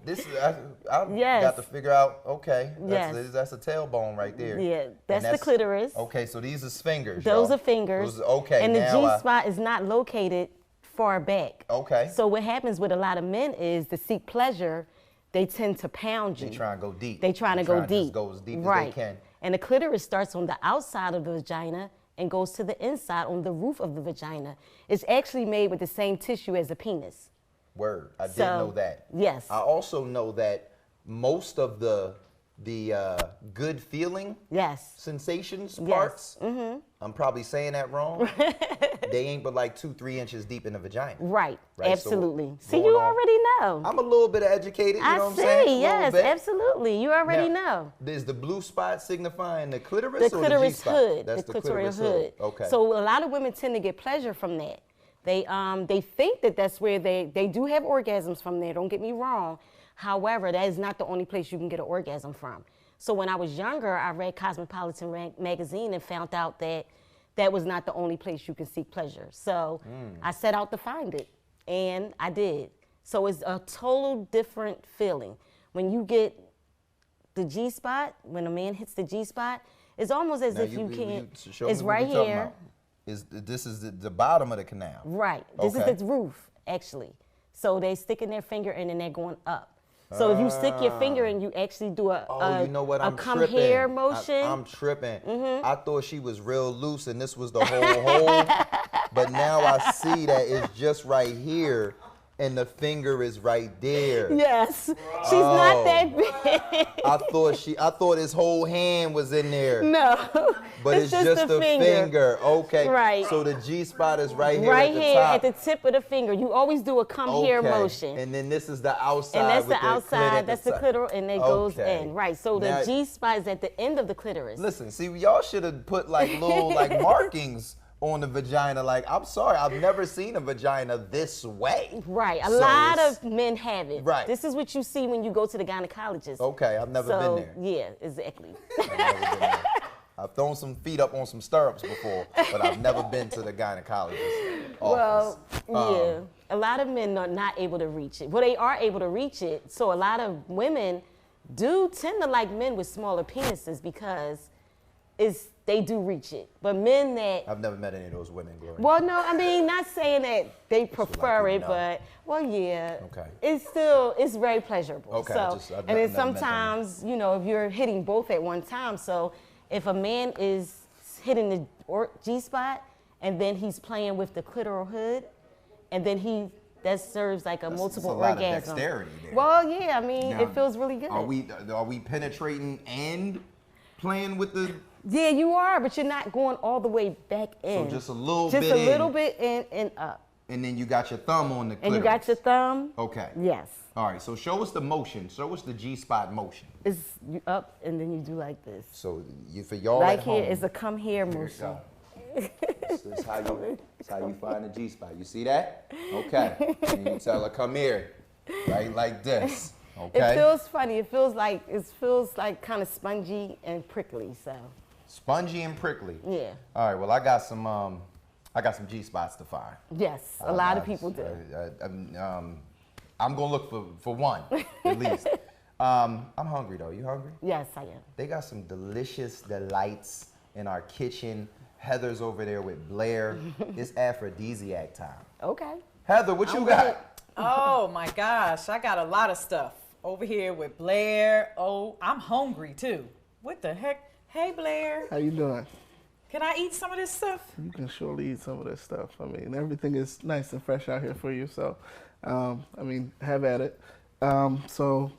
S1: This is, I
S3: Yes.
S1: got to figure out, okay,
S3: Yes.
S1: that's a tailbone right there.
S3: Yeah,
S1: And
S3: that's the clitoris.
S1: Okay, so these are fingers.
S3: Those
S1: y'all.
S3: are fingers.
S1: Okay,
S3: and the
S1: now
S3: G-spot is not located far back.
S1: Okay.
S3: So what happens with a lot of men is to seek pleasure, they tend to pound you.
S1: They try and go deep.
S3: They trying to go
S1: Just
S3: deep.
S1: go as deep
S3: right.
S1: as they can.
S3: And the clitoris starts on the outside of the vagina and goes to the inside on the roof of the vagina. It's actually made with the same tissue as a penis.
S1: Word. I did
S3: So,
S1: know that.
S3: yes.
S1: I also know that most of the good feeling
S3: Yes.
S1: sensations
S3: Yes.
S1: parts, I'm probably saying that wrong. They ain't but like 2-3 inches deep in the vagina.
S3: Right.
S1: Right, so
S3: Absolutely. See,
S1: going
S3: you
S1: on-
S3: already know.
S1: I'm a little bit educated, you know
S3: I
S1: what I'm
S3: see.
S1: saying? A little
S3: Yes,
S1: bit.
S3: absolutely. You already
S1: Now,
S3: know.
S1: Is the blue spot signifying the clitoris
S3: The
S1: or
S3: clitoris
S1: the G-spot?
S3: hood,
S1: That's
S3: the
S1: the
S3: clitoris
S1: clitoris
S3: hood.
S1: Okay.
S3: So a lot of women tend to get pleasure from that. They think that that's where they do have orgasms from there. Don't get me wrong. However, that is not the only place you can get an orgasm from. So when I was younger, I read Cosmopolitan magazine and found out that that was not the only place you can seek pleasure. So I set out to find it, and I did. So it's a total different feeling when you get the G-spot. When a man hits the G-spot, it's almost as
S1: Now
S3: if you can't.
S1: show me
S3: It's
S1: what
S3: right
S1: you're talking
S3: here.
S1: about. This is the bottom of the canal.
S3: Right. This
S1: Okay.
S3: is the roof, actually. So they sticking their finger in and they're going up. So if you stick your finger in, you actually do
S1: You know what? I'm
S3: come
S1: tripping.
S3: here motion.
S1: I'm tripping. I thought she was real loose and this was the whole hole. But now I see that it's just right here and the finger is right there.
S3: Yes. She's not that big.
S1: I thought his whole hand was in there.
S3: No.
S1: But it's just
S3: the
S1: a finger. Okay.
S3: Right.
S1: So the G spot is right here
S3: Right
S1: at the
S3: here
S1: top.
S3: at the tip of the finger. You always do a come here
S1: Okay.
S3: motion.
S1: And then this is the outside.
S3: And that's
S1: with
S3: the outside,
S1: clit at
S3: that's the
S1: side.
S3: clitoris, and it goes
S1: Okay.
S3: in. Right. So
S1: Now-
S3: the G spot is at the end of the clitoris.
S1: Listen, see, y'all should have put like little like markings on the vagina. Like, I'm sorry, I've never seen a vagina this way.
S3: Right. A
S1: So
S3: lot
S1: it's-
S3: of men have it.
S1: Right.
S3: This is what you see when you go to the gynecologist.
S1: Okay, I've never been there.
S3: Yeah, exactly.
S1: I've never been there. I've thrown some feet up on some stirrups before, but I've never been to the gynecologist office.
S3: Well, yeah. A lot of men are not able to reach it. Well, they are able to reach it. So a lot of women do tend to like men with smaller penises because they do reach it. But men that,
S1: I've never met any of those women, Gloria.
S3: well, no, I mean, not saying that they prefer
S1: you
S3: it,
S1: know.
S3: but, well, yeah.
S1: Okay.
S3: it's very pleasurable.
S1: Okay,
S3: So,
S1: I've
S3: and then
S1: never met them.
S3: sometimes, you know, if you're hitting both at one time, so if a man is hitting the G-spot and then he's playing with the clitoral hood, and then that serves like a multiple
S1: a lot of
S3: orgasm.
S1: dexterity there.
S3: Well, yeah, I mean,
S1: Now,
S3: it feels really good.
S1: Are we penetrating and playing with the?
S3: Yeah, you are, but you're not going all the way back in.
S1: just a little
S3: Just
S1: bit
S3: a little
S1: in.
S3: bit in and up.
S1: And then you got your thumb on the clitoris.
S3: And you got your thumb.
S1: Okay.
S3: Yes.
S1: All right. So show us the motion. Show us the G-spot motion.
S3: It's you up and then you do like this.
S1: So for y'all
S3: Like
S1: at
S3: here
S1: home,
S3: is a come here
S1: here it
S3: motion.
S1: go. This is how you find the G-spot. You see that? Okay. And you tell her, come here, right, like this. Okay.
S3: It feels funny. It feels like kind of spongy and prickly. So
S1: Spongy and prickly.
S3: yeah.
S1: All right. Well, I got some G-spots to find.
S3: Yes, a lot of people do.
S1: I'm gonna look for one at least. I'm hungry though. You hungry?
S3: Yes, I am.
S1: They got some delicious delights in our kitchen. Heather's over there with Blair. It's aphrodisiac time.
S3: Okay.
S1: Heather, what you got?
S2: Oh my gosh, I got a lot of stuff over here with Blair. Oh, I'm hungry too. What the heck? Hey Blair.
S4: How you doing?
S2: Can I eat some of this stuff?
S4: You can surely eat some of this stuff. I mean, everything is nice and fresh out here for you. So, I mean, have at it. So,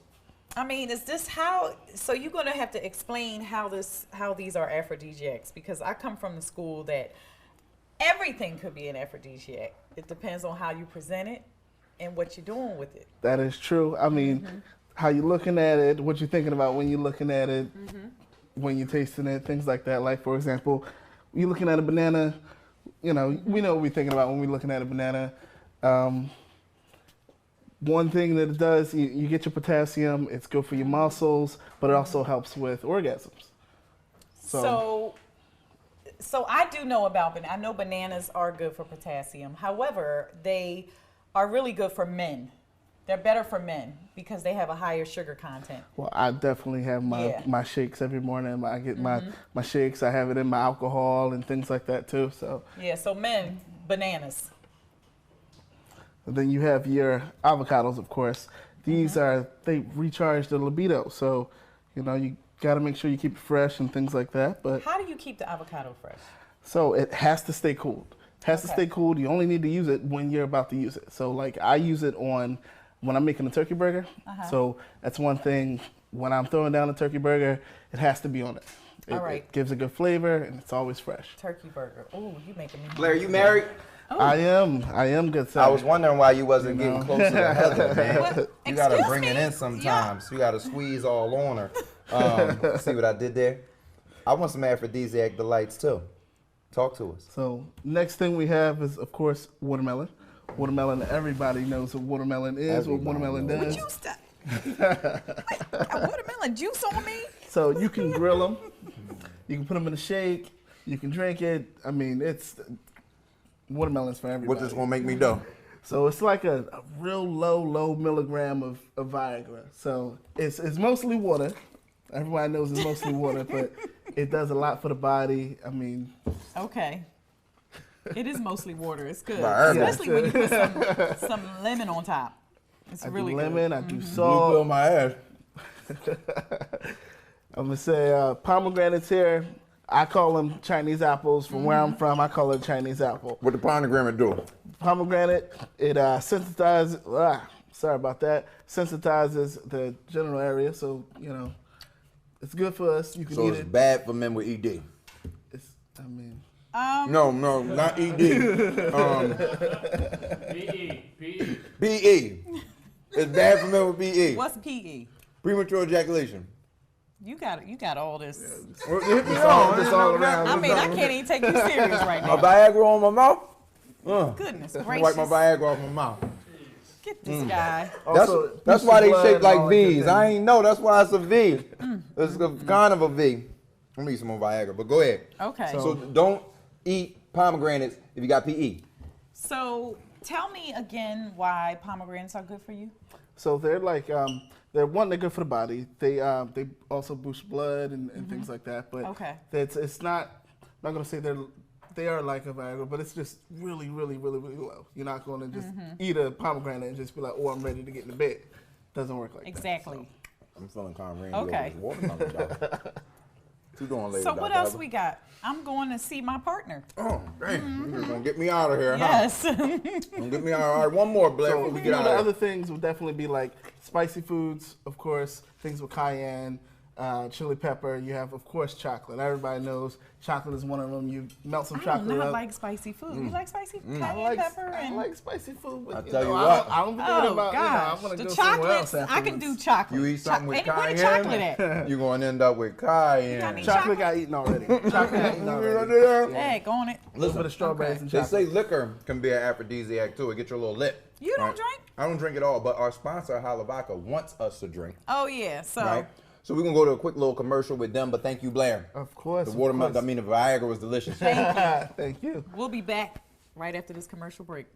S2: I mean, is this how? So you're gonna have to explain how these are aphrodisiacs, because I come from the school that everything could be an aphrodisiac. It depends on how you present it and what you're doing with it.
S4: that is true. I mean, how you looking at it, what you're thinking about when you're looking at it, when you're tasting it, things like that. Like, for example, you're looking at a banana, you know, we know what we're thinking about when we're looking at a banana. One thing that it does, you get your potassium, it's good for your muscles, but it also helps with orgasms.
S2: So I do know about I know bananas are good for potassium. However, they are really good for men. They're better for men because they have a higher sugar content.
S4: Well, I definitely have my shakes every morning. I get my shakes. I have it in my alcohol and things like that too. So
S2: yeah, so men, bananas.
S4: and then you have your avocados, of course. These they recharge the libido. So, you know, you got to make sure you keep it fresh and things like that. But
S2: how do you keep the avocado fresh?
S4: so it has to stay cooled. To stay cooled. You only need to use it when you're about to use it. So like I use it when I'm making a turkey burger. So that's one thing. When I'm throwing down a turkey burger, it has to be on it. It gives a good flavor and it's always fresh.
S2: Turkey burger. Oh, you making me.
S1: Blair, you married?
S2: Oh.
S4: I am good. Sir.
S1: I was wondering why you wasn't getting closer to Heather, man.
S2: What?
S1: You gotta
S2: Excuse
S1: bring it
S2: me?
S1: in sometimes. You gotta squeeze all on her. See what I did there? I want some aphrodisiac delights too. Talk to us.
S4: So next thing we have is, of course, watermelon. Watermelon, everybody knows what watermelon is, what watermelon does.
S2: Would you stop? Got watermelon juice on me?
S4: So you can grill them. You can put them in a shake. You can drink it. I mean, watermelon's for everybody.
S1: What this gonna make me do?
S4: So it's like a real low milligram of Viagra. So it's mostly water. Everybody knows it's mostly water, but it does a lot for the body. I mean.
S2: Okay. It is mostly water. It's good.
S1: Viagra.
S2: Especially when you put some lemon on top. It's
S4: I
S2: really
S4: do
S2: good.
S4: lemon, I do
S1: You
S4: salt.
S1: feel my ass.
S4: I'm gonna say pomegranates here. I call them Chinese apples. From where I'm from, I call it Chinese apple.
S1: What the pomegranate do?
S4: Pomegranate, it sensitizes. Sorry about that. Sensitizes the genital area, so you know it's good for us. You can
S1: So
S4: eat
S1: it's
S4: it.
S1: bad for men with ED.
S4: I mean,
S1: No, not ED. PE. It's bad for men with PE.
S2: What's PE?
S1: Premature ejaculation.
S2: You got all this.
S4: it's all around.
S2: I mean, I can't even take you serious right
S1: My
S2: now.
S1: Viagra on my mouth?
S2: Goodness
S1: Wipe my
S2: gracious.
S1: Viagra off my mouth.
S2: Get this guy.
S4: Also,
S1: That's why they
S4: blood
S1: shape
S4: and
S1: like
S4: all that good
S1: V's.
S4: thing.
S1: I ain't know. That's why it's a V. It's a kind of a V. Let me eat some more Viagra, but go ahead.
S2: Okay.
S1: So don't eat pomegranates if you got PE.
S2: So tell me again why pomegranates are good for you.
S4: So they're like they're good for the body. They also boost blood and things like that. But it's not. I'm not gonna say they are like a Viagra, but it's just really low. You're not gonna just eat a pomegranate and just be like, oh, I'm ready to get in the bed. Doesn't work like that.
S2: Exactly.
S1: I'm feeling kind of rainy.
S2: Okay.
S1: Watermelon, dog. What you doing later,
S2: So what
S1: Dr.
S2: else
S1: Heather?
S2: we got? I'm going to see my partner.
S1: Oh, dang. You're gonna get me out of here,
S2: Yes.
S1: huh? Gonna get me out. All right, one more, Blair,
S4: So
S1: before we
S4: you
S1: get
S4: know,
S1: out
S4: the
S1: of
S4: other
S1: here.
S4: things would definitely be like spicy foods, of course, things with cayenne, chili pepper. You have, of course, chocolate. Everybody knows chocolate is one of them. You melt some
S2: I
S4: chocolate
S2: do not
S4: up.
S2: like spicy food. You like spicy
S4: I
S2: cayenne pepper?
S4: I
S2: And
S4: like spicy food, but
S1: I'll
S4: you
S1: tell
S4: know,
S1: you
S4: I
S1: what.
S4: don't be thinking
S2: oh
S4: about,
S2: gosh,
S4: I'm gonna
S2: the
S4: go somewhere
S2: chocolates.
S4: else
S2: I can do
S4: afterwards.
S2: chocolate.
S1: You eat something with
S2: Where the
S1: cayenne,
S2: chocolate at?
S1: you're gonna end up with cayenne.
S2: got any
S4: Chocolate got eaten already. Chocolate got eaten already.
S2: Heck on it.
S4: A little bit of strawberries and
S1: They
S4: chocolate.
S1: say liquor can be an aphrodisiac too. It gets your little lip.
S2: You don't drink?
S1: I don't drink at all, but our sponsor, Hala Vodka, wants us to drink.
S2: Oh yeah. So
S1: Right? So we're gonna go to a quick little commercial with them, but thank you, Blair.
S4: Of course.
S1: The watermelon, I mean the Viagra was delicious.
S4: Thank you.
S2: we'll be back right after this commercial break.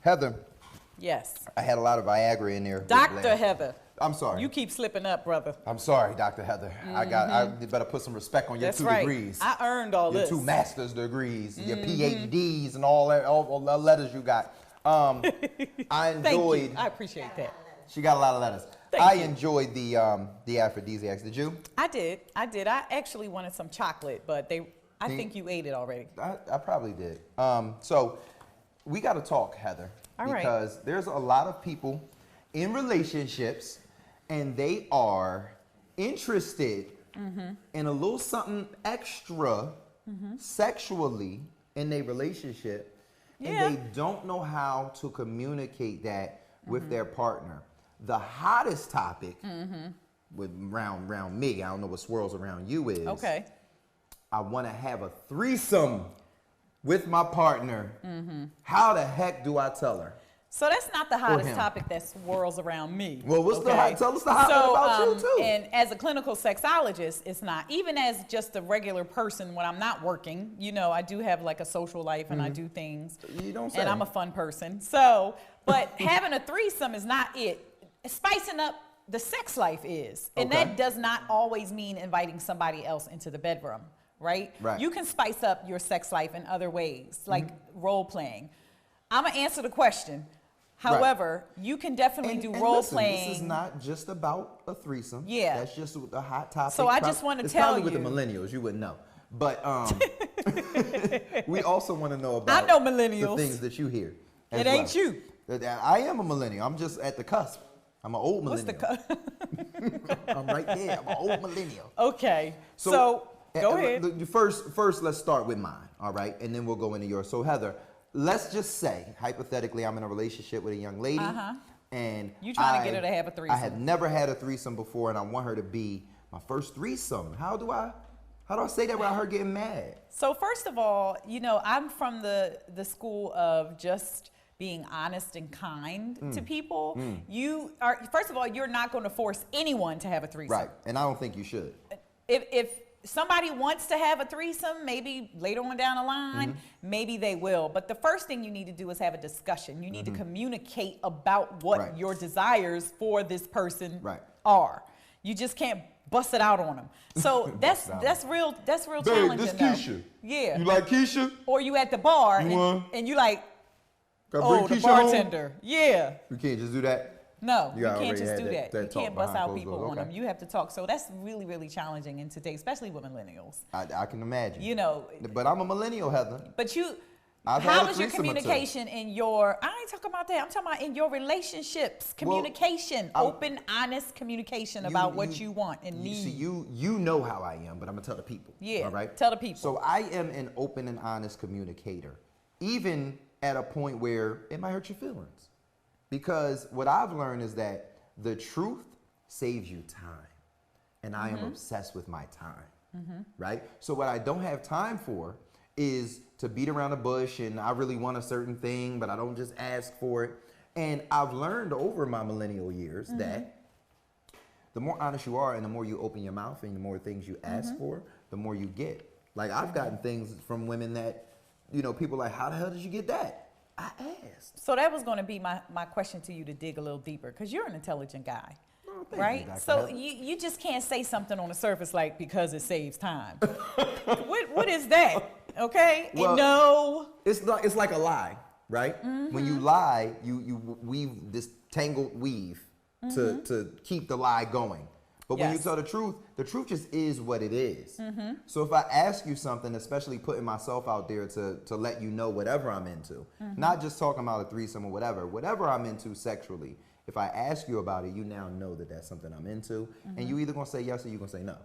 S1: Heather.
S2: Yes.
S1: I had a lot of Viagra in there.
S2: Dr. Heather.
S1: I'm sorry.
S2: You keep slipping up, brother.
S1: I'm sorry, Dr. Heather. I better put some respect on your
S2: That's
S1: 2
S2: right.
S1: degrees.
S2: I earned all
S1: your
S2: this.
S1: 2 master's degrees, your PhDs, and all the letters you got. I enjoyed.
S2: Thank you. I appreciate that.
S1: She got a lot of letters. I enjoyed the aphrodisiacs. Did you?
S2: I did. I actually wanted some chocolate, but I think you ate it already.
S1: I probably did. So we got to talk, Heather, because there's a lot of people in relationships, and they are interested in a little something extra sexually in their relationship, and they don't know how to communicate that with their partner. The hottest topic with around me, I don't know what swirls around you is.
S2: Okay.
S1: I want to have a threesome with my partner. How the heck do I tell her?
S2: So that's not the hottest topic that swirls around me.
S1: Well, what's the hot? Tell us the hot about you too.
S2: And as a clinical sexologist, it's not. Even as just a regular person, when I'm not working, you know, I do have like a social life and I do things.
S1: You don't say.
S2: And I'm a fun person. So, but having a threesome is not it. Spicing up the sex life is. And that does not always mean inviting somebody else into the bedroom, right? You can spice up your sex life in other ways, like role playing. I'm going to answer the question. However, you can definitely do role playing.
S1: This is not just about a threesome.
S2: Yeah.
S1: That's just a hot topic.
S2: So I just want to tell you.
S1: It's probably with the millennials. You wouldn't know. But we also want to know about
S2: I know millennials.
S1: The things that you hear.
S2: It ain't you.
S1: I am a millennial. I'm just at the cusp. I'm an old millennial.
S2: What's the
S1: I'm right there. I'm an old millennial.
S2: Okay. So go ahead.
S1: First, let's start with mine, all right? And then we'll go into yours. So, Heather, let's just say, hypothetically, I'm in a relationship with a young lady. And
S2: you trying to get her to have a threesome.
S1: I had never had a threesome before, and I want her to be my first threesome. How do I say that without her getting mad?
S2: So, first of all, you know, I'm from the school of just being honest and kind to people. You are, first of all, you're not going to force anyone to have a threesome.
S1: Right, and I don't think you should.
S2: If somebody wants to have a threesome, maybe later on down the line, maybe they will. But the first thing you need to do is have a discussion. You need to communicate about what your desires for this person are. You just can't bust it out on them. So that's real challenging.
S1: This Keisha.
S2: Yeah.
S1: You like Keisha?
S2: Or you at the bar and you like, oh, the bartender. Yeah.
S1: You can't just do that?
S2: No, you can't just do that. You can't bust out people
S1: doors.
S2: on them. You have to talk. So that's really, really challenging in today, especially with millennials.
S1: I can imagine.
S2: You know.
S1: But I'm a millennial, Heather.
S2: But how is your communication in your, I ain't talking about that. I'm talking about in your relationships, communication, open, honest communication about what you want and need.
S1: See, you know how I am, but I'm going to tell the people.
S2: Yeah,
S1: all right?
S2: Tell the people.
S1: So I am an open and honest communicator, even at a point where it might hurt your feelings. Because what I've learned is that the truth saves you time. And I am obsessed with my time, right? So what I don't have time for is to beat around the bush and I really want a certain thing, but I don't just ask for it. And I've learned over my millennial years that the more honest you are and the more you open your mouth and the more things you ask for, the more you get. Like I've gotten things from women that, you know, people are like, how the hell did you get that? I asked.
S2: So that was going to be my question to you to dig a little deeper because you're an intelligent guy, right? So you just can't say something on the surface like because it saves time. What is that? Okay?
S1: Well,
S2: no.
S1: It's like a lie, right? When you lie, you weave this tangled weave to keep the lie going. But when you tell the truth just is what it is. So if I ask you something, especially putting myself out there to let you know whatever I'm into, not just talking about a threesome or whatever I'm into sexually, if I ask you about it, you now know that that's something I'm into, and you either gonna say yes or you're gonna say no.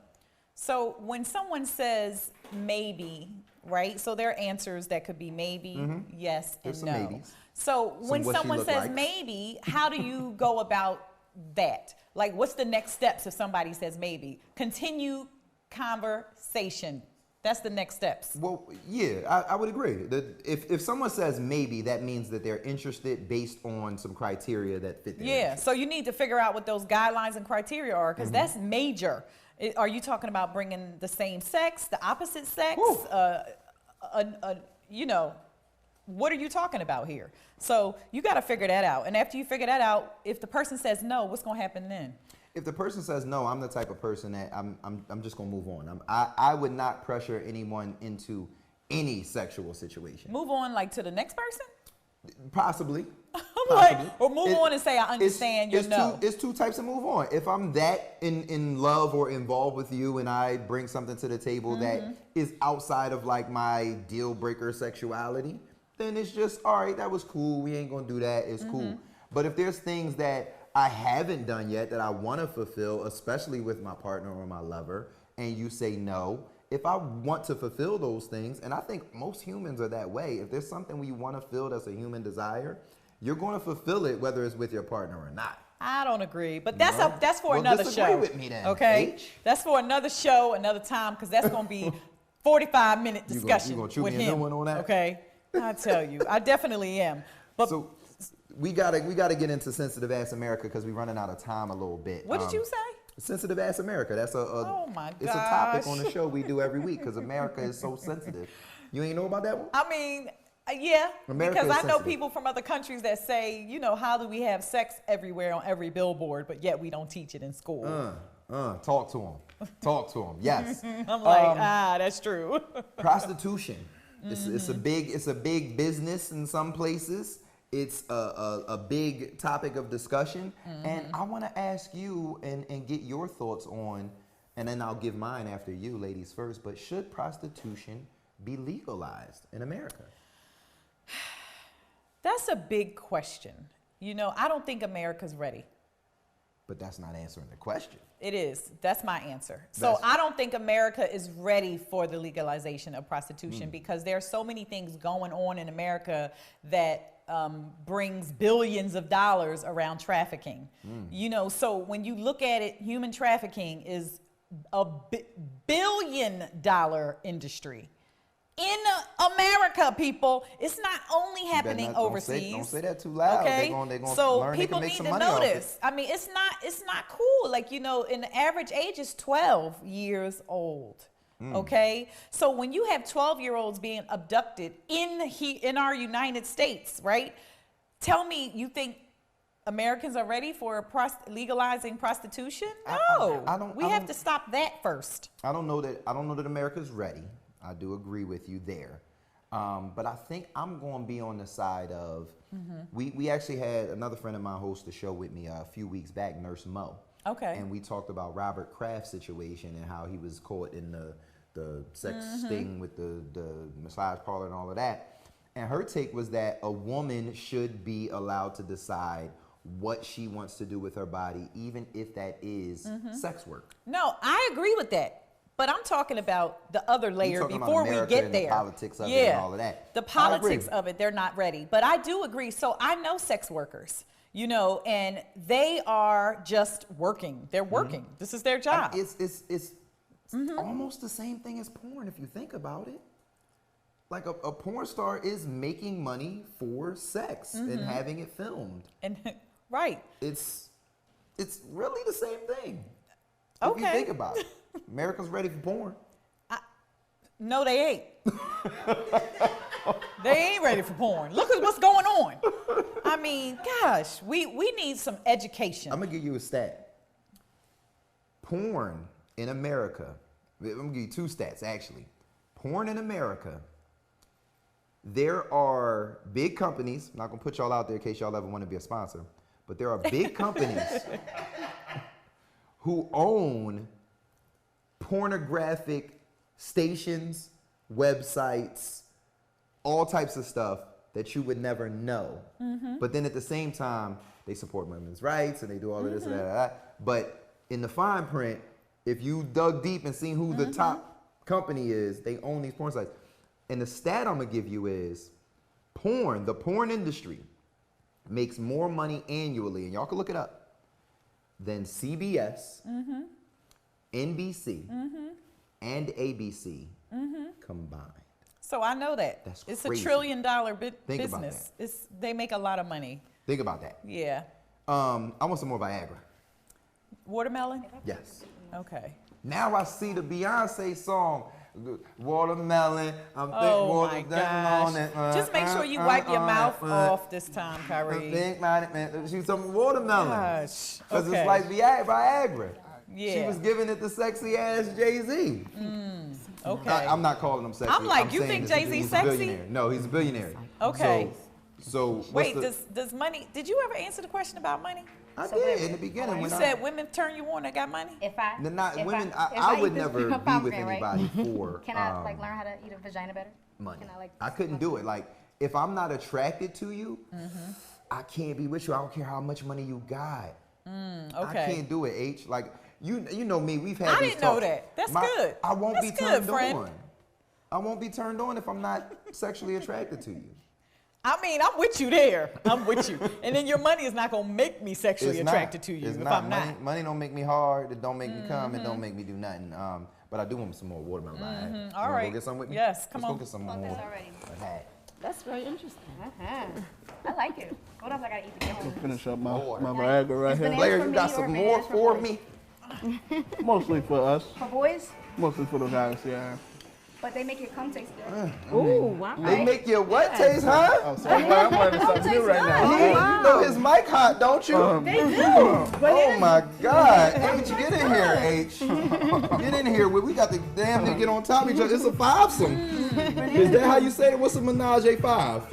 S2: So when someone says maybe, right? So there are answers that could be maybe, yes, and
S1: There's
S2: no.
S1: some maybes.
S2: So when someone says maybe, how do you go about that? Like, what's the next steps if somebody says maybe? Continue conversation. That's the next steps.
S1: Well, yeah, I would agree. That if someone says maybe, that means that they're interested based on some criteria that fit their interest.
S2: So you need to figure out what those guidelines and criteria are because that's major. Are you talking about bringing the same sex, the opposite sex, you know, what are you talking about here? So you got to figure that out. And after you figure that out, if the person says no, what's going to happen then?
S1: If the person says no, I'm the type of person that I'm just gonna move on. I would not pressure anyone into any sexual situation.
S2: Move on, like, to the next person?
S1: Possibly.
S2: Like, or move on and say, I understand your no.
S1: It's two types of move on. If I'm that in love or involved with you and I bring something to the table that is outside of like my deal breaker sexuality, then it's just, all right, that was cool. We ain't gonna do that. It's cool. But if there's things that I haven't done yet that I want to fulfill, especially with my partner or my lover, and you say no, if I want to fulfill those things, and I think most humans are that way, if there's something we want to feel that's a human desire, you're going to fulfill it whether it's with your partner or not.
S2: I don't agree, but that's for another show.
S1: With me then,
S2: okay?
S1: H.
S2: That's for another show, another time, because that's going to be 45-minute discussion
S1: you gonna chew
S2: with
S1: me a
S2: him.
S1: new one on that?
S2: Okay, I tell you, I definitely am. But
S1: so we gotta get into Sensitive Ass America because we're running out of time a little bit.
S2: What did you say?
S1: Sensitive Ass America. That's
S2: oh my gosh.
S1: It's a topic on the show we do every week because America is so sensitive. You ain't know about that one?
S2: I mean, yeah,
S1: America
S2: because I know
S1: sensitive.
S2: people from other countries that say, you know, how do we have sex everywhere on every billboard, but yet we don't teach it in school.
S1: Talk to them. Talk to them. Yes.
S2: I'm like, that's true.
S1: Prostitution. It's a big business in some places. It's a big topic of discussion. And I want to ask you and get your thoughts on, and then I'll give mine after you, ladies first, but should prostitution be legalized in America?
S2: That's a big question. You know, I don't think America's ready.
S1: But that's not answering the question.
S2: It is. That's my answer. So I don't think America is ready for the legalization of prostitution because there are so many things going on in America that brings billions of dollars around trafficking. You know, so when you look at it, human trafficking is a billion-dollar industry. In America, people, it's not only happening overseas.
S1: Don't say that too loud.
S2: Okay,
S1: they're gonna
S2: so
S1: learn
S2: people
S1: they
S2: need
S1: can
S2: to
S1: make some
S2: know
S1: money off
S2: this. I mean, it's not cool. Like, you know, and the average age is 12 years old. Okay, so when you have 12-year-olds being abducted in our United States, right? Tell me, you think Americans are ready for legalizing prostitution? No, we have to stop that first.
S1: I don't know that America's ready. I do agree with you there. But I think I'm going to be on the side of, we actually had another friend of mine host a show with me a few weeks back, Nurse Mo.
S2: Okay.
S1: And we talked about Robert Kraft's situation and how he was caught in the sex sting with the massage parlor and all of that. And her take was that a woman should be allowed to decide what she wants to do with her body, even if that is sex work.
S2: No, I agree with that. But I'm talking about the other layer before we get there.
S1: The politics of it and all of that.
S2: The politics of it, they're not ready. But I do agree. So I know sex workers, you know, and they are just working. They're working. This is their job.
S1: It's almost the same thing as porn if you think about it. Like a porn star is making money for sex and having it filmed.
S2: And right.
S1: It's really the same thing.
S2: Okay.
S1: If you think about it. America's ready for porn.
S2: No, they ain't. They ain't ready for porn. Look at what's going on. I mean, gosh, we need some education.
S1: I'm going to give you a stat. Porn in America, I'm going to give you two stats, actually. Porn in America, there are big companies, I'm not going to put y'all out there in case y'all ever want to be a sponsor, but there are big companies who own pornographic stations, websites, all types of stuff that you would never know. But then at the same time, they support women's rights and they do all of this and that. But in the fine print, if you dug deep and seen who the top company is, they own these porn sites. And the stat I'm gonna give you is the porn industry makes more money annually, and y'all can look it up, than CBS, NBC, and ABC combined.
S2: So I know that.
S1: That's
S2: it's
S1: crazy.
S2: $1 trillion
S1: Think
S2: business.
S1: about that.
S2: They make a lot of money.
S1: Think about that.
S2: Yeah.
S1: I want some more Viagra.
S2: Watermelon?
S1: Yes.
S2: Okay.
S1: Now I see the Beyonce song, Watermelon. I'm
S2: Oh my
S1: watermelon.
S2: gosh. Just make sure you wipe your mouth off this time, Kyrie.
S1: She's some watermelon.
S2: Gosh.
S1: Because
S2: Okay.
S1: it's like Viagra.
S2: Yeah.
S1: She was giving it to sexy ass Jay-Z.
S2: Okay.
S1: I'm not calling him sexy.
S2: I'm like, you
S1: saying
S2: think
S1: this-
S2: Jay-Z
S1: he's a
S2: sexy?
S1: billionaire. No, he's a billionaire.
S2: Okay.
S1: So
S2: Wait, does money? Did you ever answer the question about money?
S1: I did in the beginning.
S2: You
S1: when
S2: said women turn you on that got money.
S5: If I,
S1: Not
S5: if
S1: women.
S5: if
S1: I
S5: eat
S1: would
S5: this
S1: never be with
S5: pomegranate, right?
S1: anybody for.
S5: Can I like learn how to eat a vagina better?
S1: Money.
S5: Can I like?
S1: I couldn't do it. Like if I'm not attracted to you, I can't be with you. I don't care how much money you got.
S2: Okay.
S1: I can't do it, H. Like you know me. We've had.
S2: I
S1: these
S2: didn't know
S1: talks.
S2: that. That's good.
S1: I won't
S2: That's
S1: be
S2: good,
S1: turned
S2: friend.
S1: on. I won't be turned on if I'm not sexually attracted to you.
S2: I mean, I'm with you there. I'm with you. And then your money is not gonna make me sexually
S1: It's
S2: attracted
S1: not.
S2: to you
S1: It's
S2: if
S1: not.
S2: I'm
S1: money,
S2: not.
S1: Money don't make me hard. It don't make me come. It don't make me do nothing. But I do want some more watermelon.
S2: All
S1: You
S2: right.
S1: wanna go get some with me?
S2: Yes, come
S1: Let's
S2: on.
S1: go get some
S5: Want
S1: more.
S5: this already?
S3: That's very interesting.
S5: I like it. What else I gotta eat to get home?
S4: Finish up my Viagra right here.
S1: Blair,
S5: for
S1: you
S5: me
S1: got
S5: or
S1: some
S5: bananas
S1: more
S5: for
S1: for
S5: boys?
S1: me?
S4: Mostly for us.
S5: For boys,
S4: Mostly for the guys, yeah.
S5: but they make your cum taste good.
S3: Ooh, wow.
S1: They make your what taste, huh?
S4: Oh, so I'm learning something new right now.
S1: You know his mic hot, don't you?
S5: They do.
S1: Oh my God. H, get in here, H. Get in here. We got to damn near get on top of each other. It's a fivesome. Is that how you say it? What's a menage a five?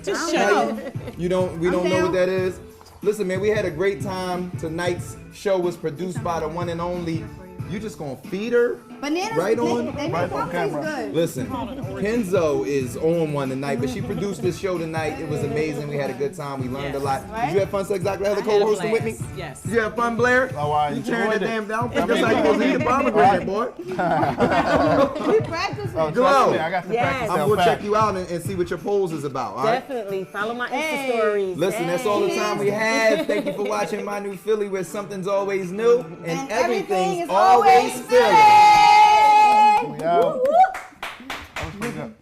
S2: Just shut up.
S1: We don't know what that is? Listen, man, we had a great time. Tonight's show was produced by the one and only. You just gonna feed her?
S6: Bananas,
S1: Right on.
S6: they make
S4: Right on
S6: cum taste
S4: camera.
S6: good.
S1: Listen, Kenzo is on one tonight, but she produced this show tonight. It was amazing. We had a good time. We learned a lot. Did you have fun, Sex Dr. Heather,
S2: I had a
S1: co-hosting with me?
S2: blast. Yes.
S1: Did you have fun, Blair?
S4: Oh, I
S1: You tearing
S4: enjoyed
S1: that
S4: it.
S1: damn down. That's how you supposed to eat the pomegranate, boy.
S6: We practice
S4: Oh,
S6: it.
S1: Glow.
S4: trust me, I got to
S3: Yes.
S4: practice
S1: I'm
S4: that
S1: gonna
S4: fact.
S1: check you out and see what your polls is about. All right.
S3: Definitely. Follow my Insta stories.
S1: Listen, that's all the time we have. Thank you for watching My New Philly, where something's always new and
S6: everything
S1: everything's
S6: is
S1: always
S6: always
S1: Philly.
S4: We out. That was pretty good.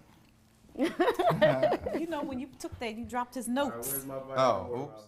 S2: You know, when you took that, you dropped his notes.
S1: Oh, oops.